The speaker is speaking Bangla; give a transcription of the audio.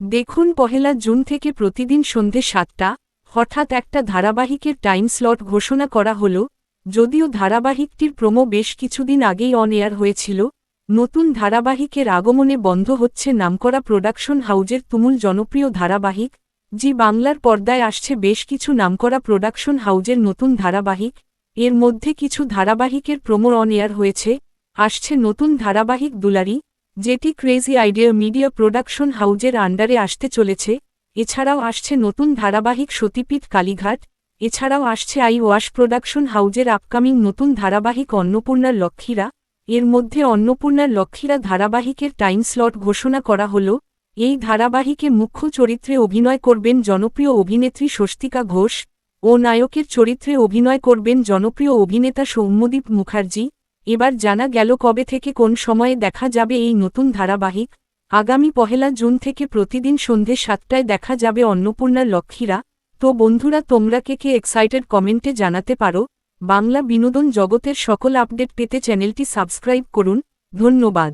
দেখুন, পহেলা জুন থেকে প্রতিদিন সন্ধে ৭টা হঠাৎ একটা ধারাবাহিকের টাইম স্লট ঘোষণা করা হল। যদিও ধারাবাহিকটির প্রোমো বেশ কিছুদিন আগেই অন এয়ার হয়েছিল, নতুন ধারাবাহিকের আগমনে বন্ধ হচ্ছে নামকরা প্রোডাকশন হাউজের তুমুল জনপ্রিয় ধারাবাহিক। জি বাংলার পর্দায় আসছে বেশ কিছু নামকরা প্রোডাকশন হাউজের নতুন ধারাবাহিক। এর মধ্যে কিছু ধারাবাহিকের প্রোমো অন এয়ার হয়েছে। আসছে নতুন ধারাবাহিক দুলারি, যেটি ক্রেজি আইডিয়া মিডিয়া প্রোডাকশন হাউজের আন্ডারে আসতে চলেছে। এছাড়াও আসছে নতুন ধারাবাহিক সতীপীঠ কালীঘাট। এছাড়াও আসছে আই ওয়াশ প্রোডাকশন হাউজের আপকামিং নতুন ধারাবাহিক অন্নপূর্ণার লক্ষ্মীরা। এর মধ্যে অন্নপূর্ণার লক্ষ্মীরা ধারাবাহিকের টাইম স্লট ঘোষণা করা হল। এই ধারাবাহিকে মুখ্য চরিত্রে অভিনয় করবেন জনপ্রিয় অভিনেত্রী স্বস্তিকা ঘোষ ও নায়কের চরিত্রে অভিনয় করবেন জনপ্রিয় অভিনেতা সৌম্যদীপ মুখার্জি। এবার জানা গেল কবে থেকে কোন সময়ে দেখা যাবে এই নতুন ধারাবাহিক। আগামী পহেলা জুন থেকে প্রতিদিন সন্ধে ৭টায় দেখা যাবে অন্নপূর্ণার লক্ষ্মীরা। তো বন্ধুরা, তোমরা কে এক্সাইটেড কমেন্টে জানাতে পারো। বাংলা বিনোদন জগতের সকল আপডেট পেতে চ্যানেলটি সাবস্ক্রাইব করুন। ধন্যবাদ।